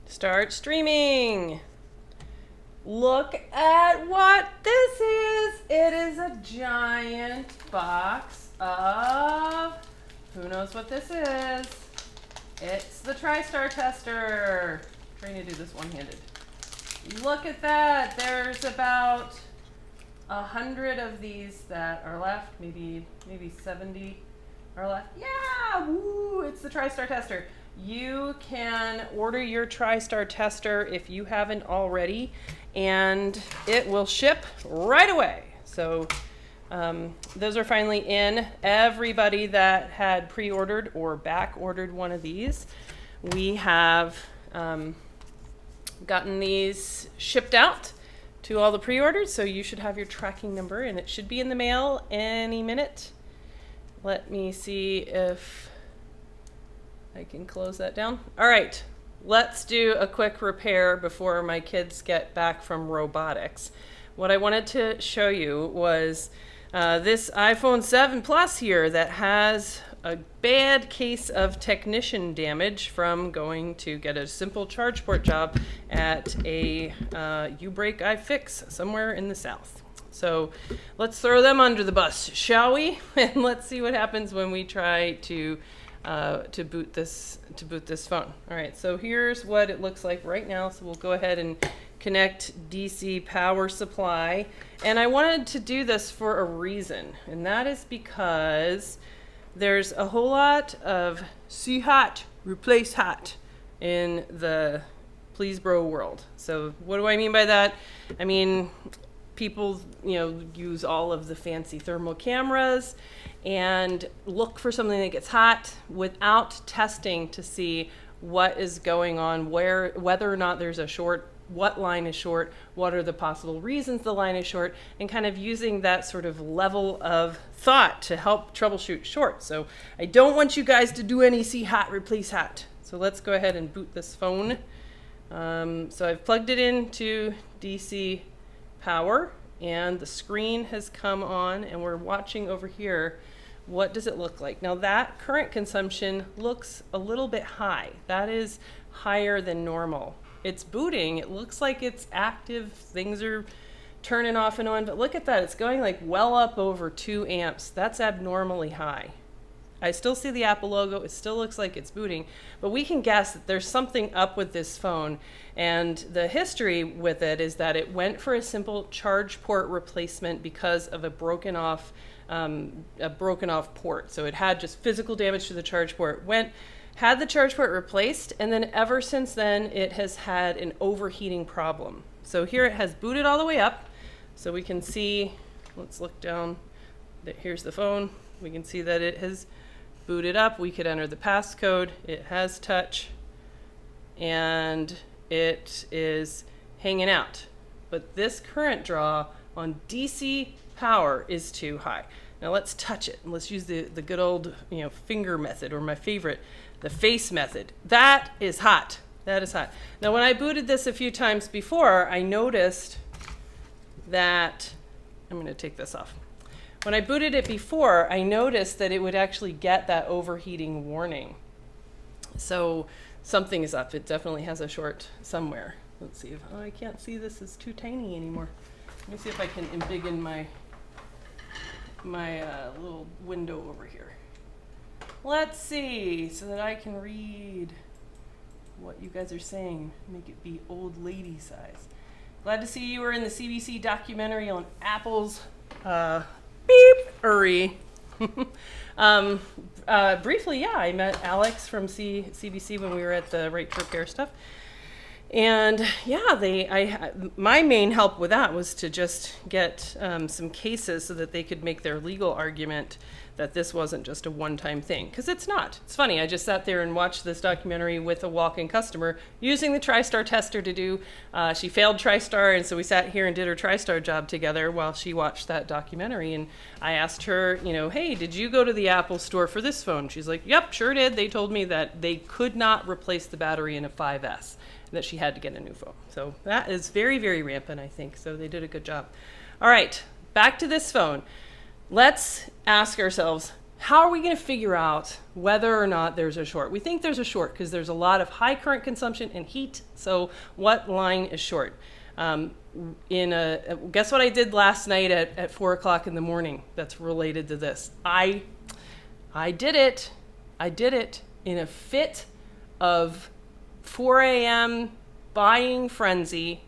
Start streaming. Look at what this is. It is a giant box of, who knows what this is? It's the TriStar tester. I'm trying to do this one-handed. Look at that. There's about 100 of these that are left. Maybe 70 are left. Yeah, woo, it's the TriStar tester. You can order your TriStar tester if you haven't already, and it will ship right away. So those are finally in. Everybody that had pre-ordered or back-ordered one of these, we have gotten these shipped out to all the pre-orders, so you should have your tracking number, and it should be in the mail any minute. Let me see if I can close that down. All right, let's do a quick repair before my kids get back from robotics. What I wanted to show you was this iPhone 7 Plus here that has a bad case of technician damage from going to get a simple charge port job at a U-Break iFix somewhere in the South. So let's throw them under the bus, shall we? And let's see what happens when we try to boot this phone. All right, so here's what it looks like right now. So we'll go ahead and connect DC power supply. And I wanted to do this for a reason, and that is because there's a whole lot of see hot, replace hot in the Plz Bro world. So what do I mean by that? I mean, people, use all of the fancy thermal cameras and look for something that gets hot without testing to see what is going on, whether or not there's a short, what line is short, what are the possible reasons the line is short, and kind of using that sort of level of thought to help troubleshoot short. So I don't want you guys to do any see hot, replace hot. So let's go ahead and boot this phone. So I've plugged it into DC power, and the screen has come on, and we're watching over here. What does it look like? Now that current consumption looks a little bit high. That is higher than normal. It's booting. It looks like it's active. Things are turning off and on, but look at that. It's going like well up over 2 amps. That's abnormally high. I still see the Apple logo. It still looks like it's booting, but we can guess that there's something up with this phone. And the history with it is that it went for a simple charge port replacement because of a broken off port. So it had just physical damage to the charge port. Had the charge port replaced, and then ever since then it has had an overheating problem. So here it has booted all the way up, so we can see, let's look down, here's the phone. We can see that it has booted up. We could enter the passcode. It has touch, and it is hanging out. But this current draw on DC power is too high. Now let's touch it, and let's use the good old finger method, or my favorite, the face method. That is hot. That is hot. Now when I booted this a few times before, I noticed that, I'm going to take this off. When I booted it before, I noticed that it would actually get that overheating warning. So something is up. It definitely has a short somewhere. Let's see if, I can't see this, is too tiny anymore. Let me see if I can embiggen my little window over here. Let's see, so that I can read what you guys are saying. Make it be old lady size. Glad to see you were in the CBC documentary on Apple's beep-ery. Briefly, yeah, I met Alex from CBC when we were at the Right to Repair stuff. And yeah, my main help with that was to just get some cases so that they could make their legal argument that this wasn't just a one-time thing, because it's not. It's funny, I just sat there and watched this documentary with a walk-in customer using the TriStar tester to do, she failed TriStar, and so we sat here and did her TriStar job together while she watched that documentary. And I asked her, hey, did you go to the Apple store for this phone? She's like, yep, sure did. They told me that they could not replace the battery in a 5S, that she had to get a new phone. So that is very, very rampant, I think. So they did a good job. All right, back to this phone. Let's ask ourselves, how are we going to figure out whether or not there's a short? We think there's a short because there's a lot of high current consumption and heat. So what line is short? Guess what I did last night at 4 o'clock in the morning that's related to this? I did it in a fit of 4 a.m. buying frenzy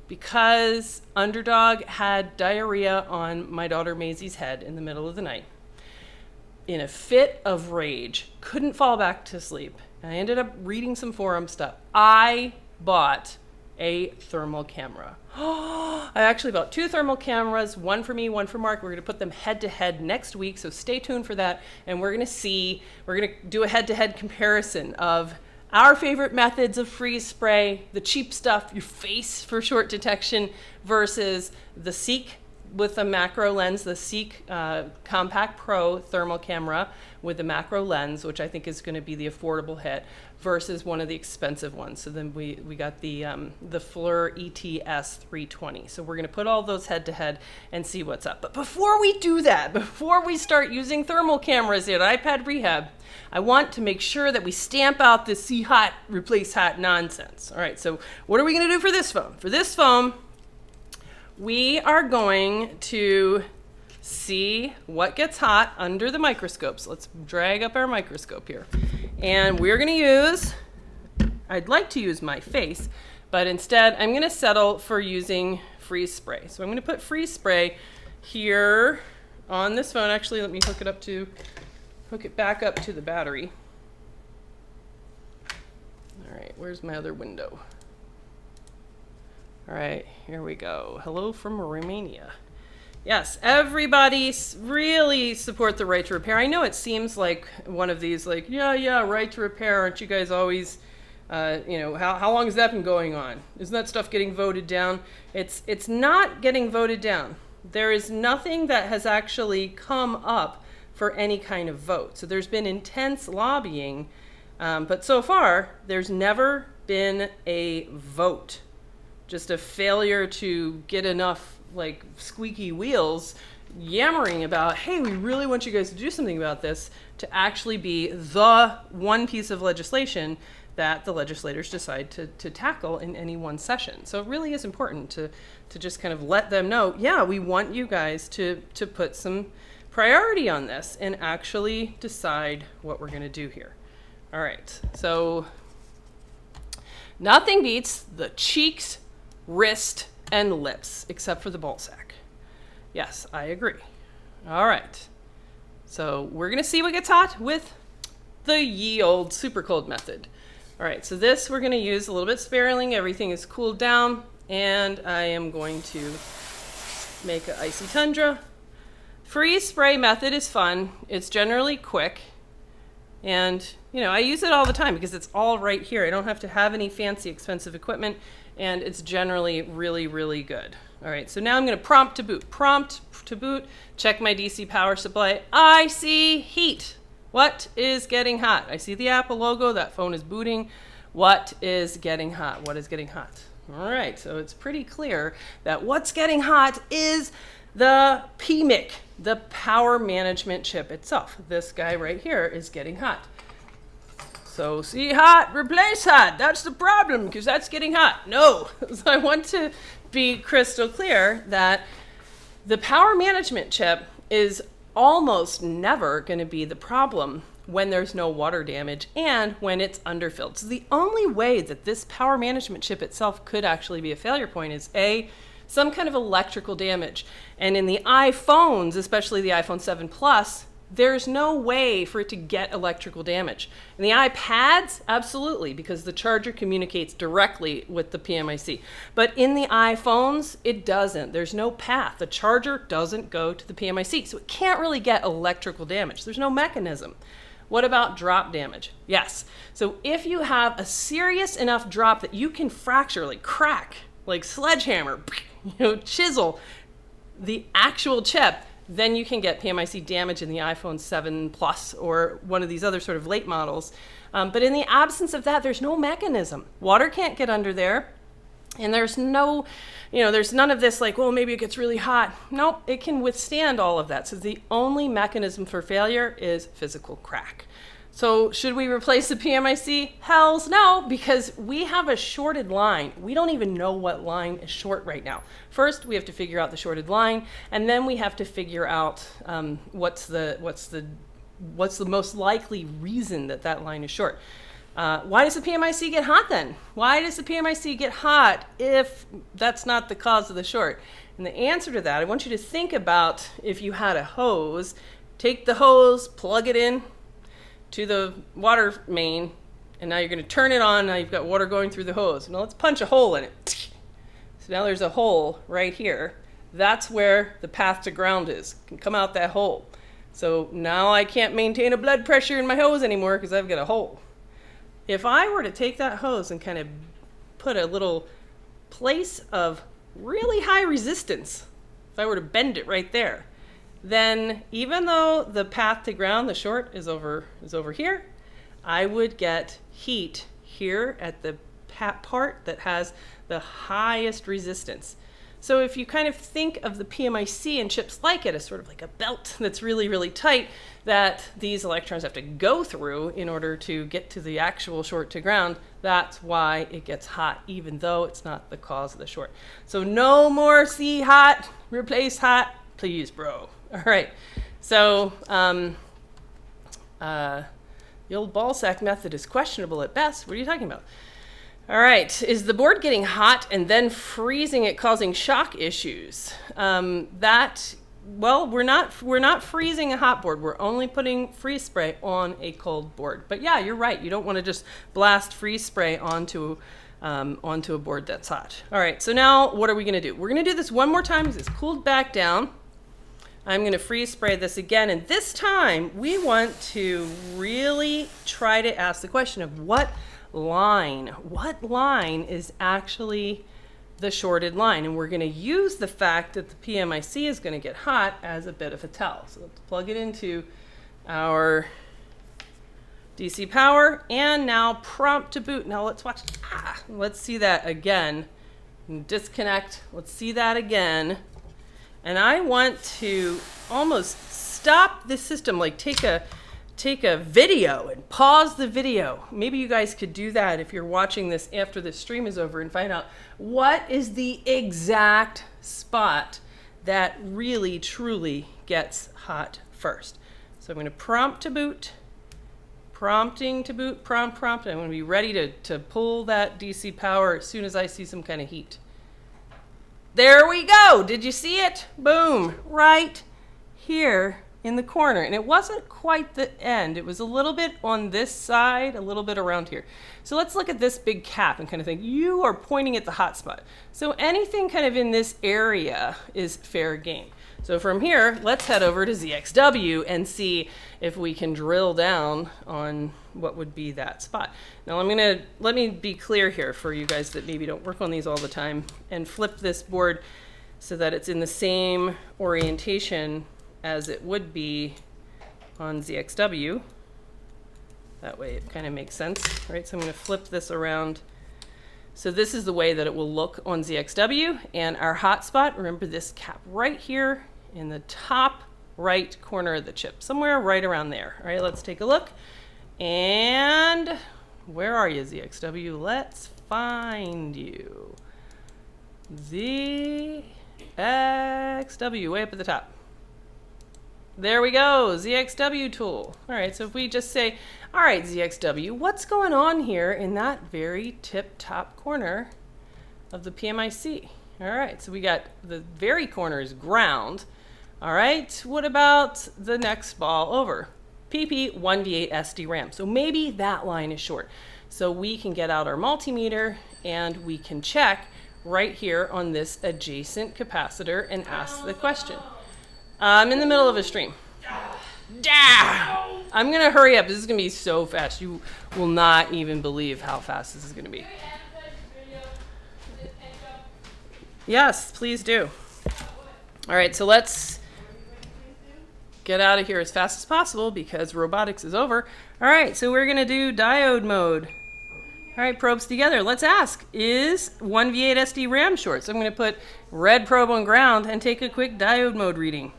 because Underdog had diarrhea on my daughter Maisie's head in the middle of the night. In a fit of rage, couldn't fall back to sleep. And I ended up reading some forum stuff. I bought a thermal camera. I actually bought 2 thermal cameras, one for me, one for Mark. We're going to put them head to head next week, so stay tuned for that. And we're going to do a head to head comparison of our favorite methods of freeze spray, the cheap stuff, your face for short detection, versus the Seek with a macro lens, the Seek Compact Pro thermal camera with the macro lens, which I think is going to be the affordable hit, versus one of the expensive ones. So then we got the FLIR ETS 320. So we're going to put all those head to head and see what's up. But before we do that, before we start using thermal cameras at iPad Rehab, I want to make sure that we stamp out this see hot, replace hot nonsense. All right, so what are we going to do for this phone? For this phone, we are going to see what gets hot under the microscope. So let's drag up our microscope here. And we're going to use, I'd like to use my face, but instead I'm going to settle for using freeze spray. So I'm going to put freeze spray here on this phone. Actually, let me hook it back up to the battery. All right, where's my other window? All right, here we go. Hello from Romania. Yes, everybody really support the right to repair. I know it seems like one of these, like, yeah, right to repair. Aren't you guys always, how long has that been going on? Isn't that stuff getting voted down? It's not getting voted down. There is nothing that has actually come up for any kind of vote. So there's been intense lobbying, but so far, there's never been a vote. Just a failure to get enough like squeaky wheels yammering about, hey, we really want you guys to do something about this, to actually be the one piece of legislation that the legislators decide to tackle in any one session. So it really is important to just kind of let them know, yeah, we want you guys to put some priority on this and actually decide what we're going to do here. All right, so nothing beats the cheeks, wrist, and lips, except for the ball sack. Yes, I agree. All right. So we're going to see what gets hot with the ye old super cold method. All right, so this we're going to use a little bit sparingly. Everything is cooled down, and I am going to make an icy tundra. Freeze spray method is fun. It's generally quick. And, I use it all the time because it's all right here. I don't have to have any fancy, expensive equipment. And it's generally really, really good. All right, so now I'm going to prompt to boot. Prompt to boot, check my DC power supply. I see heat. What is getting hot? I see the Apple logo. That phone is booting. What is getting hot? What is getting hot? All right, so it's pretty clear that what's getting hot is the PMIC, the power management chip itself. This guy right here is getting hot. So see hot, replace hot. That's the problem because that's getting hot. No, so I want to be crystal clear that the power management chip is almost never going to be the problem when there's no water damage and when it's underfilled. So the only way that this power management chip itself could actually be a failure point is some kind of electrical damage. And in the iPhones, especially the iPhone 7 Plus, there's no way for it to get electrical damage. In the iPads, absolutely, because the charger communicates directly with the PMIC. But in the iPhones, it doesn't. There's no path. The charger doesn't go to the PMIC, so it can't really get electrical damage. There's no mechanism. What about drop damage? Yes. So if you have a serious enough drop that you can fracture, like crack, like sledgehammer, chisel the actual chip, then you can get PMIC damage in the iPhone 7 Plus or one of these other sort of late models. But in the absence of that, there's no mechanism. Water can't get under there. And there's no, there's none of this like, well, maybe it gets really hot. Nope, it can withstand all of that. So the only mechanism for failure is physical crack. So should we replace the PMIC? Hells no, because we have a shorted line. We don't even know what line is short right now. First, we have to figure out the shorted line, and then we have to figure out what's the most likely reason that that line is short. Why does the PMIC get hot then? Why does the PMIC get hot if that's not the cause of the short? And the answer to that, I want you to think about if you had a hose, take the hose, plug it in to the water main, and now you're going to turn it on. Now you've got water going through the hose. Now let's punch a hole in it. So now there's a hole right here. That's where the path to ground is. It can come out that hole. So now I can't maintain a blood pressure in my hose anymore because I've got a hole. If I were to take that hose and kind of put a little place of really high resistance, if I were to bend it right there, then even though the path to ground, the short, is over here, I would get heat here at the part that has the highest resistance. So if you kind of think of the PMIC and chips like it as sort of like a belt that's really, really tight that these electrons have to go through in order to get to the actual short to ground, that's why it gets hot, even though it's not the cause of the short. So no more C hot, replace hot, please, bro. All right, so the old ball sack method is questionable at best. What are you talking about? All right, is the board getting hot and then freezing it causing shock issues? Well, we're not freezing a hot board. We're only putting freeze spray on a cold board. But yeah, you're right. You don't want to just blast freeze spray onto a board that's hot. All right, so now what are we going to do? We're going to do this one more time because it's cooled back down. I'm going to freeze spray this again, and this time we want to really try to ask the question of what line is actually the shorted line, and we're going to use the fact that the PMIC is going to get hot as a bit of a tell. So let's plug it into our DC power, and now prompt to boot. Now let's watch. Let's see that again. Disconnect. Let's see that again. And I want to almost stop the system, like take a video and pause the video. Maybe you guys could do that if you're watching this after the stream is over and find out what is the exact spot that really truly gets hot first. So I'm going to prompt to boot, prompting to boot, prompt. I'm going to be ready to pull that DC power as soon as I see some kind of heat. There we go. Did you see it? Boom, right here in the corner. And it wasn't quite the end. It was a little bit on this side, a little bit around here. So let's look at this big cap and kind of think, you are pointing at the hot spot. So anything kind of in this area is fair game. So from here, let's head over to ZXW and see if we can drill down on what would be that spot. Now let me be clear here for you guys that maybe don't work on these all the time, and flip this board so that it's in the same orientation as it would be on ZXW. That way it kind of makes sense, right? So I'm going to flip this around. So this is the way that it will look on ZXW, and our hot spot, remember this cap right here in the top right corner of the chip, somewhere right around there. All right, let's take a look. And where are you, ZXW? Let's find you. ZXW, way up at the top. There we go, ZXW tool. All right, so if we just say, all right, ZXW, what's going on here in that very tip top corner of the PMIC? All right, so we got the very corner is ground. All right, what about the next ball over? PP 1V8 SDRAM. So maybe that line is short. So we can get out our multimeter and we can check right here on this adjacent capacitor and ask the question. I'm in the middle of a stream. I'm gonna hurry up. This is gonna be so fast. You will not even believe how fast this is gonna be. Yes, please do. All right, so let's get out of here as fast as possible because robotics is over. All right, so we're gonna do diode mode. All right, probes together. Let's ask, is 1v8 SD RAM short? So I'm going to put red probe on ground and take a quick diode mode reading.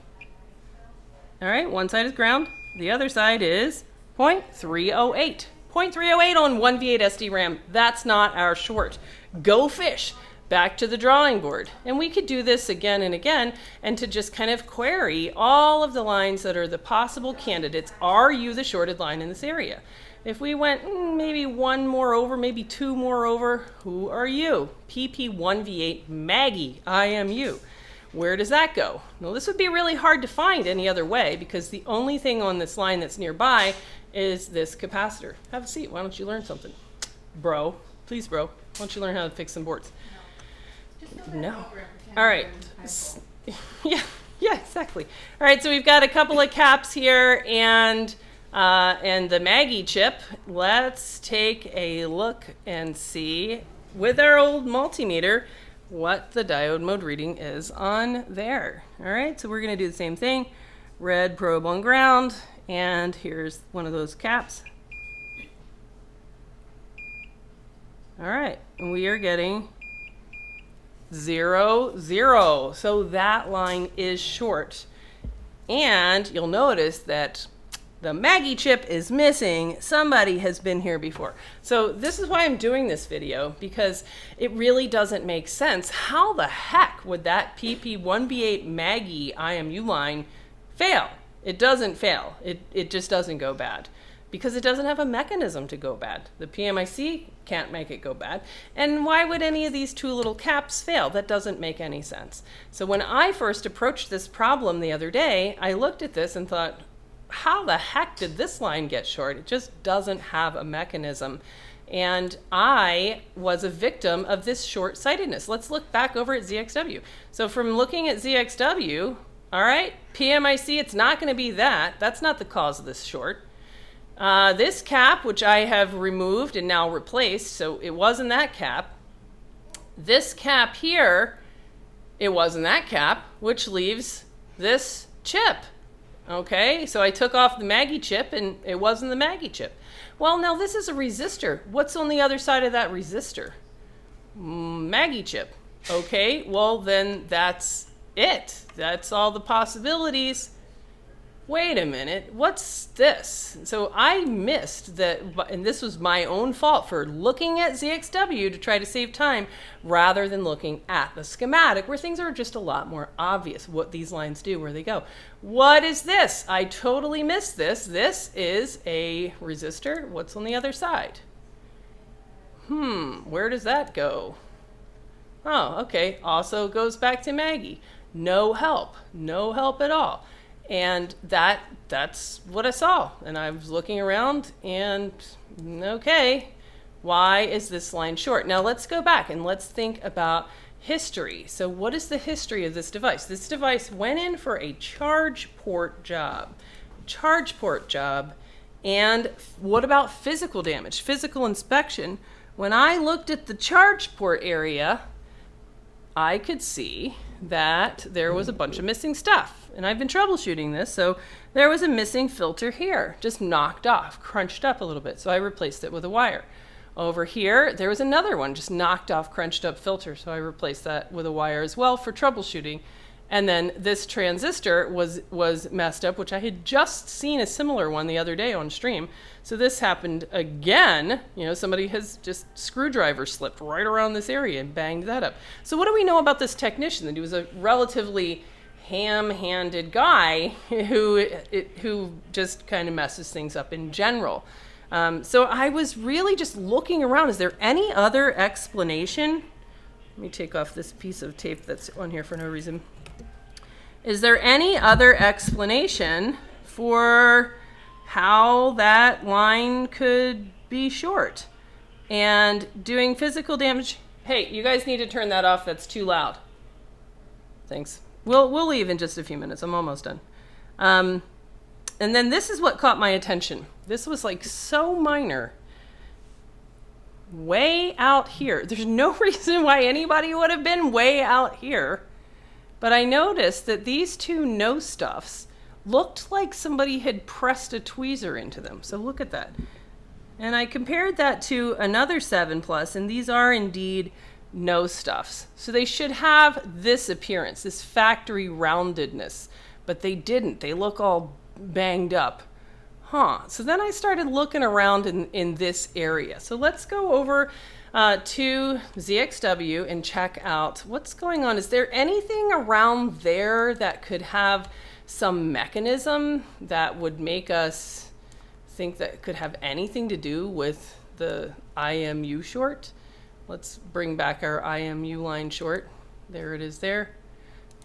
All right, one side is ground. The other side is 0.308. 0.308 on 1v8 SD RAM. That's not our short. Go fish. Back to the drawing board. And we could do this again and again, and to just kind of query all of the lines that are the possible candidates. Are you the shorted line in this area? If we went maybe one more over, maybe two more over, who are you? PP1V8 Maggie, I am you. Where does that go? Well, this would be really hard to find any other way because the only thing on this line that's nearby is this capacitor. Have a seat. Why don't you learn something? Bro, please, bro. Why don't you learn how to fix some boards? No. All right. Yeah, exactly. All right, so we've got a couple of caps here and the Maggie chip. Let's take a look and see with our old multimeter what the diode mode reading is on there. All right, so we're going to do the same thing. Red probe on ground, and here's one of those caps. All right, and we are getting 0, 0. So that line is short. And you'll notice that the Maggie chip is missing. Somebody has been here before. So this is why I'm doing this video, because it really doesn't make sense. How the heck would that PP1B8 Maggie IMU line fail? It doesn't fail. It just doesn't go bad because it doesn't have a mechanism to go bad. The PMIC can't make it go bad. And why would any of these two little caps fail? That doesn't make any sense. So when I first approached this problem the other day, I looked at this and thought, how the heck did this line get short? It just doesn't have a mechanism. And I was a victim of this short-sightedness. Let's look back over at ZXW. So from looking at ZXW, all right, PMIC, it's not going to be that. That's not the cause of this short. This cap, which I have removed and now replaced, so it wasn't that cap. This cap here, it wasn't that cap, which leaves this chip. Okay, so I took off the Maggie chip and it wasn't the Maggie chip. Well, now this is a resistor. What's on the other side of that resistor? Maggie chip. Okay, well then that's it. That's all the possibilities. Wait a minute, what's this? So I missed that, and this was my own fault for looking at ZXW to try to save time rather than looking at the schematic where things are just a lot more obvious what these lines do, where they go. What is this? I totally missed this. This is a resistor. What's on the other side? Where does that go? Oh, okay, also goes back to Maggie. No help at all. And that's what I saw. And I was looking around and, okay, why is this line short? Now let's go back and let's think about history. So what is the history of this device? This device went in for a charge port job. And what about physical damage, physical inspection? When I looked at the charge port area, I could see that there was a bunch of missing stuff. And I've been troubleshooting this, so there was a missing filter here, just knocked off, crunched up a little bit. So I replaced it with a wire. Over here, there was another one, just knocked off, crunched up filter. So I replaced that with a wire as well for troubleshooting. And then this transistor was messed up, which I had just seen a similar one the other day on stream. So this happened again. You know, somebody has just screwdriver slipped right around this area and banged that up. So what do we know about this technician? That he was a relatively ham-handed guy who just kind of messes things up in general. So I was really just looking around. Is there any other explanation? Let me take off this piece of tape that's on here for no reason. Is there any other explanation for how that line could be short? And doing physical damage, hey, you guys need to turn that off. That's too loud. Thanks. We'll leave in just a few minutes. I'm almost done. And then this is what caught my attention. This was like so minor. Way out here. There's no reason why anybody would have been way out here. But I noticed that these two no stuffs looked like somebody had pressed a tweezer into them. So look at that. And I compared that to another 7 Plus, and these are indeed no stuffs. So they should have this appearance, this factory roundedness, but they didn't. They look all banged up. So then I started looking around in this area. So let's go over to ZXW and check out what's going on. Is there anything around there that could have some mechanism that would make us think that it could have anything to do with the IMU short? Let's bring back our IMU line short. There it is there.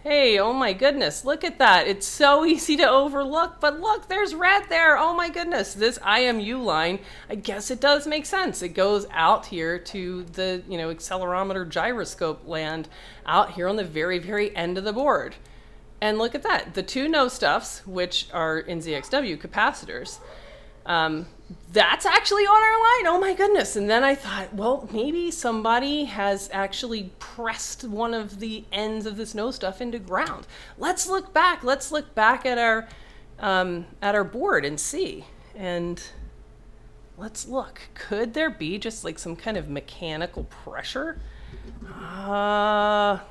Hey, oh my goodness, look at that. It's so easy to overlook, but look, there's red there. Oh my goodness, this IMU line, I guess it does make sense. It goes out here to the, accelerometer gyroscope land out here on the very, very end of the board. And look at that, the two no stuffs, which are in ZXW capacitors, that's actually on our line. Oh my goodness. And then I thought, well, maybe somebody has actually pressed one of the ends of this no stuff into ground. Let's look back. Let's look back at our board and see. And let's look. Could there be just like some kind of mechanical pressure? Not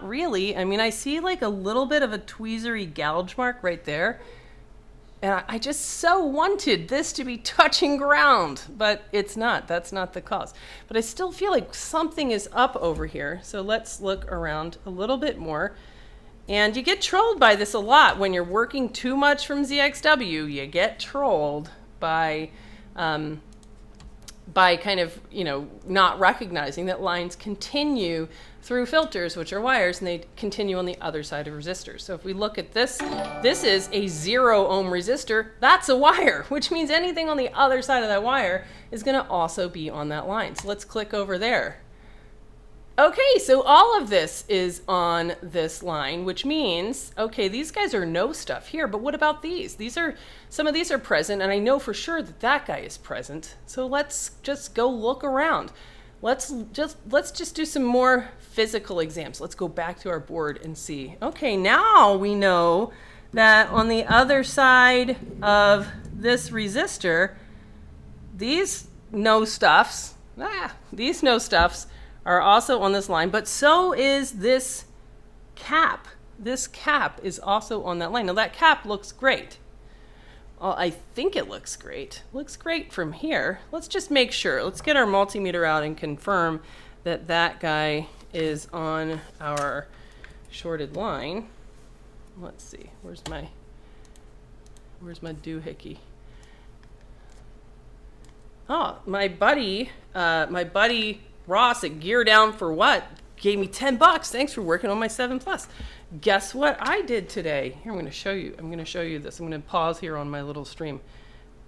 really. I mean, I see like a little bit of a tweezery gouge mark right there. And I just so wanted this to be touching ground, but it's not. That's not the cause. But I still feel like something is up over here. So let's look around a little bit more. And you get trolled by this a lot when you're working too much from ZXW. You get trolled by kind of, not recognizing that lines continue through filters, which are wires, and they continue on the other side of resistors. So if we look at this, this is a 0 ohm resistor. That's a wire, which means anything on the other side of that wire is going to also be on that line. So let's click over there. Okay, so all of this is on this line, which means, okay, these guys are no stuff here, but what about these? Some of these are present, and I know for sure that that guy is present. So let's just go look around. Let's just do some more physical exams. Let's go back to our board and see. Okay, now we know that on the other side of this resistor, these no stuffs are also on this line, but so is this cap. This cap is also on that line. Now that cap looks great. Well, I think it looks great. Looks great from here. Let's just make sure. Let's get our multimeter out and confirm that that guy is on our shorted line. Let's see. Where's my doohickey? Oh, my buddy Ross at Gear Down for What gave me $10. Thanks for working on my 7 Plus. Guess what I did today? Here, I'm going to show you. I'm going to show you this. I'm going to pause here on my little stream.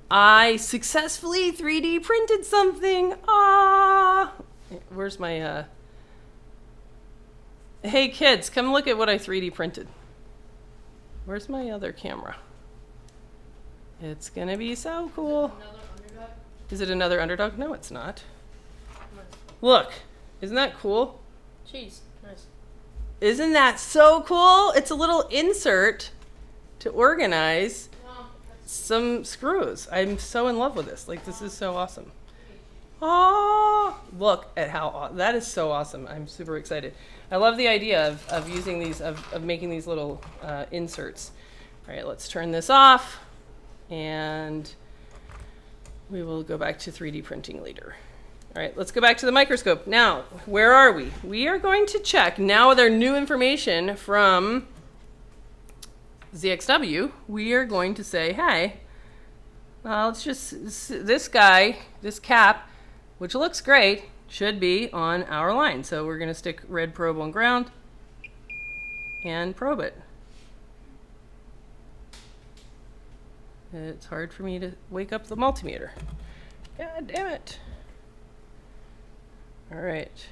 I successfully 3D printed something. Ah, where's my? Hey kids, come look at what I 3D printed. Where's my other camera? It's gonna be so cool. Is it another underdog? No, it's not. Look, isn't that cool? Jeez, nice. Isn't that so cool? It's a little insert to organize some screws. I'm so in love with this. Like, this is so awesome. Oh, look at how, that is so awesome. I'm super excited. I love the idea of using these, of making these little inserts. All right, let's turn this off and we will go back to 3D printing later. All right, let's go back to the microscope. Now, where are we? We are going to check now with our new information from ZXW. We are going to say, hey, let's just, this guy, this cap, which looks great, should be on our line. So we're going to stick red probe on ground and probe it. It's hard for me to wake up the multimeter. God damn it. All right.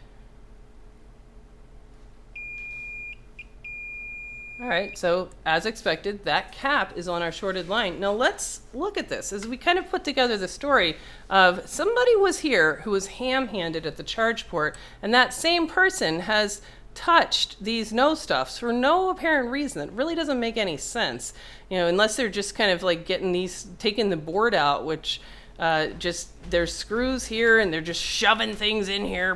All right, so as expected, that cap is on our shorted line. Now let's look at this as we kind of put together the story of somebody was here who was ham-handed at the charge port, and that same person has touched these no stuffs for no apparent reason. It really doesn't make any sense, you know, unless they're just kind of like getting these, taking the board out, which just there's screws here and they're just shoving things in here.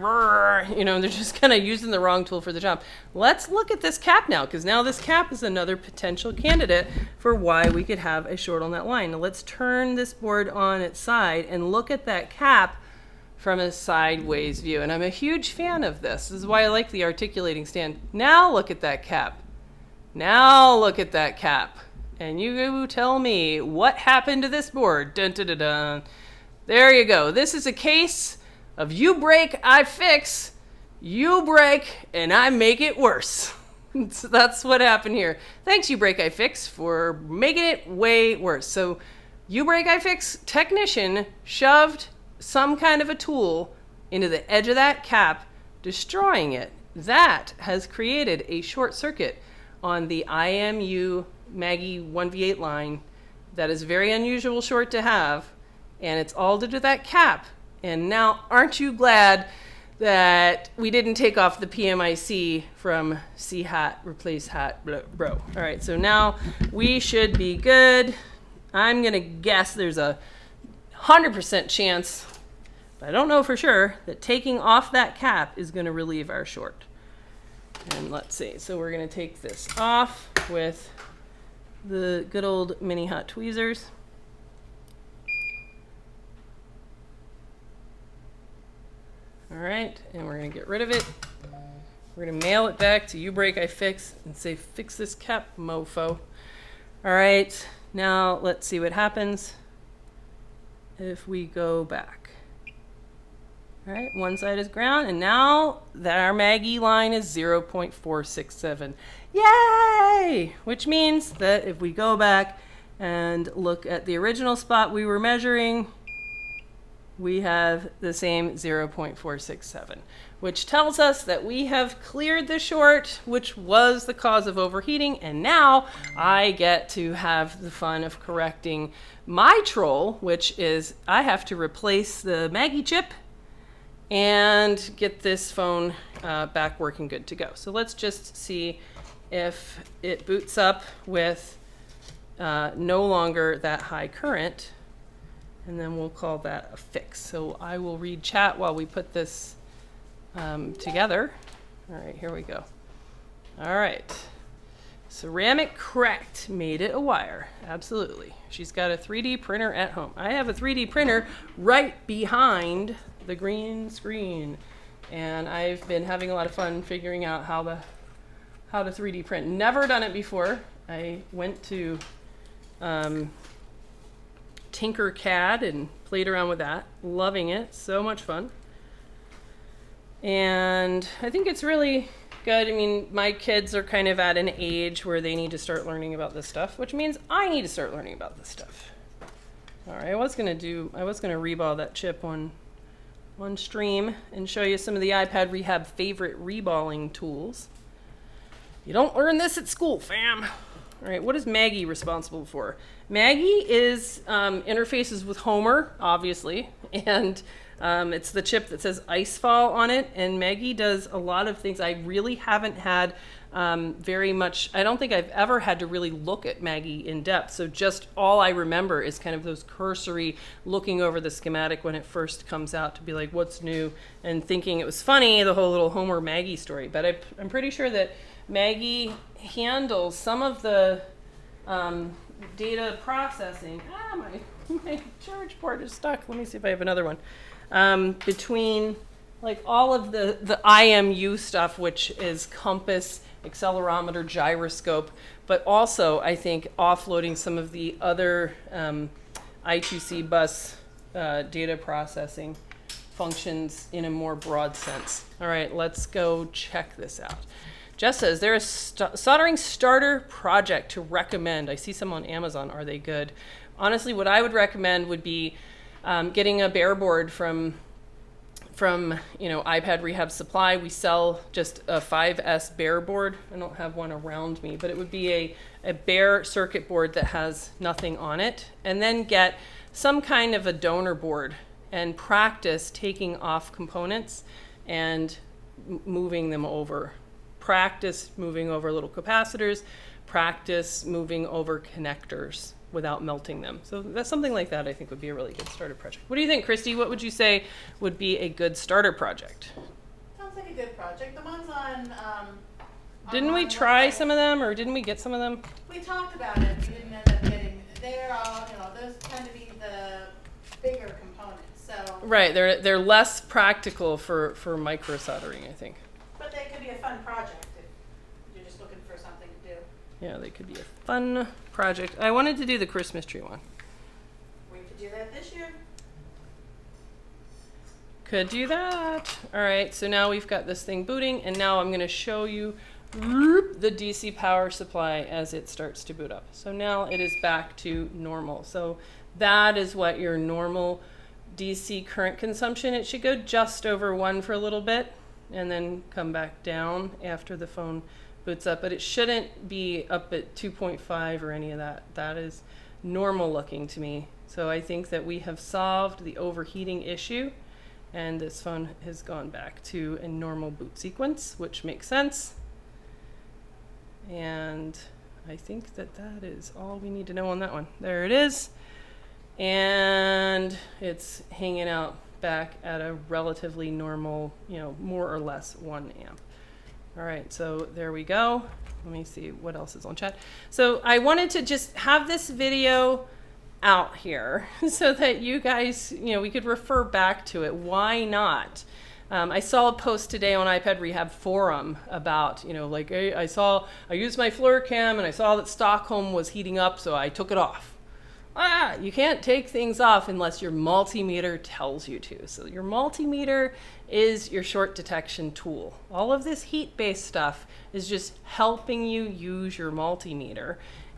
You know, they're just kind of using the wrong tool for the job. Let's look at this cap now, because now this cap is another potential candidate for why we could have a short on that line. Now let's turn this board on its side and look at that cap from a sideways view. And I'm a huge fan of this. This is why I like the articulating stand. Now look at that cap. Now look at that cap. And you tell me what happened to this board. Dun, dun, dun, dun. There you go. This is a case of you break, I fix, you break, and I make it worse. So that's what happened here. Thanks, you break, I fix, for making it way worse. So you break, I fix technician shoved some kind of a tool into the edge of that cap, destroying it. That has created a short circuit on the IMU Maggie 1V8 line that is very unusual short to have, and it's all due to that cap. And now, aren't you glad that we didn't take off the PMIC from C-Hot, replace Hot Bro? All right, so now we should be good. I'm gonna guess there's a 100% chance, but I don't know for sure, that taking off that cap is gonna relieve our short. And let's see, so we're gonna take this off with the good old mini hot tweezers. All right, and we're gonna get rid of it. We're gonna mail it back to You Break, I Fix and say, fix this cap, mofo. All right, now let's see what happens if we go back. All right, one side is ground, and now that our Maggie line is 0.467. Yay! Which means that if we go back and look at the original spot we were measuring, we have the same 0.467, which tells us that we have cleared the short, which was the cause of overheating, and now I get to have the fun of correcting my troll, which is I have to replace the Maggie chip and get this phone back working good to go. So let's just see if it boots up with no longer that high current, and then we'll call that a fix. So I will read chat while we put this together. All right, here we go. All right. Ceramic cracked, made it a wire. Absolutely. She's got a 3D printer at home. I have a 3D printer right behind the green screen, and I've been having a lot of fun figuring out how to 3D print. Never done it before. I went to Tinkercad and played around with that. Loving it. So much fun. And I think it's really good. I mean, my kids are kind of at an age where they need to start learning about this stuff, which means I need to start learning about this stuff. All right, I was gonna reball that chip on stream and show you some of the iPad Rehab favorite reballing tools. You don't learn this at school, fam. All right, what is Maggie responsible for? Maggie is interfaces with Homer, obviously, and it's the chip that says Icefall on it, and Maggie does a lot of things. I really haven't had very much, I don't think I've ever had to really look at Maggie in depth, so just all I remember is kind of those cursory looking over the schematic when it first comes out to be like, what's new, and thinking it was funny, the whole little Homer Maggie story. But I'm pretty sure that Maggie handles some of the data processing. My charge port is stuck. Let me see if I have another one. Between like all of the IMU stuff, which is compass, accelerometer, gyroscope, but also I think offloading some of the other I2C bus data processing functions in a more broad sense. All right, let's go check this out. Jess says, there is soldering starter project to recommend. I see some on Amazon. Are they good? Honestly, what I would recommend would be getting a bare board from iPad Rehab Supply. We sell just a 5S bare board. I don't have one around me, but it would be a bare circuit board that has nothing on it. And then get some kind of a donor board and practice taking off components and moving them over. Practice moving over little capacitors, practice moving over connectors. without melting them. So that's something like that I think would be a really good starter project. What do you think, Christy? What would you say would be a good starter project? Sounds like a good project. The ones on didn't we try some of them, or didn't we get some of them? We talked about it. We didn't end up getting. They're all, you know, those tend to be the bigger components. So right, they're less practical for micro soldering, I think. But they could be a fun project if you're just looking for something to do. Yeah, they could be a fun project. I wanted to do the Christmas tree one. We could do that this year. Could do that. All right, so now we've got this thing booting, and now I'm going to show you the DC power supply as it starts to boot up. So now it is back to normal. So that is what your normal DC current consumption. It should go just over 1 for a little bit and then come back down after the phone boots up, but it shouldn't be up at 2.5 or any of that. That is normal looking to me. So I think that we have solved the overheating issue, and this phone has gone back to a normal boot sequence, which makes sense. And I think that that is all we need to know on that one. There it is. And it's hanging out back at a relatively normal, you know, more or less 1 amp. All right, so there we go. Let me see what else is on chat. So I wanted to just have this video out here so that you guys, you know, we could refer back to it. Why not? I saw a post today on iPad Rehab Forum about, you know, like, hey, I used my FluorCam and I saw that Stockholm was heating up, so I took it off. You can't take things off unless your multimeter tells you to. So your multimeter is your short detection tool. All of this heat-based stuff is just helping you use your multimeter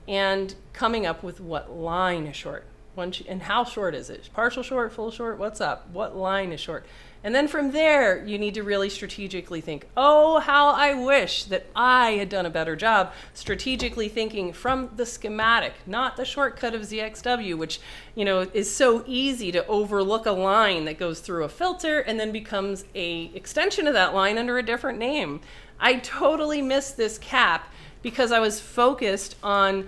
and coming up with what line is short. And how short is it? Partial short, full short, what's up? What line is short? And then from there, you need to really strategically think, oh, how I wish that I had done a better job strategically thinking from the schematic, not the shortcut of ZXW, which, you know, is so easy to overlook a line that goes through a filter and then becomes a extension of that line under a different name. I totally missed this cap because I was focused on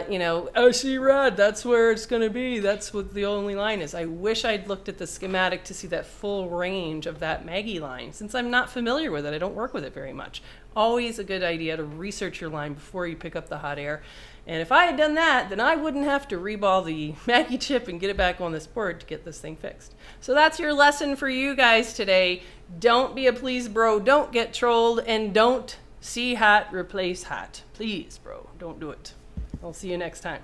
you know, oh, see red, that's where it's going to be. That's what the only line is. I wish I'd looked at the schematic to see that full range of that Maggie line. Since I'm not familiar with it, I don't work with it very much. Always a good idea to research your line before you pick up the hot air. And if I had done that, then I wouldn't have to reball the Maggie chip and get it back on this board to get this thing fixed. So that's your lesson for you guys today. Don't be a please bro, don't get trolled, and don't see hat, replace hat. Please, bro, don't do it. I'll see you next time.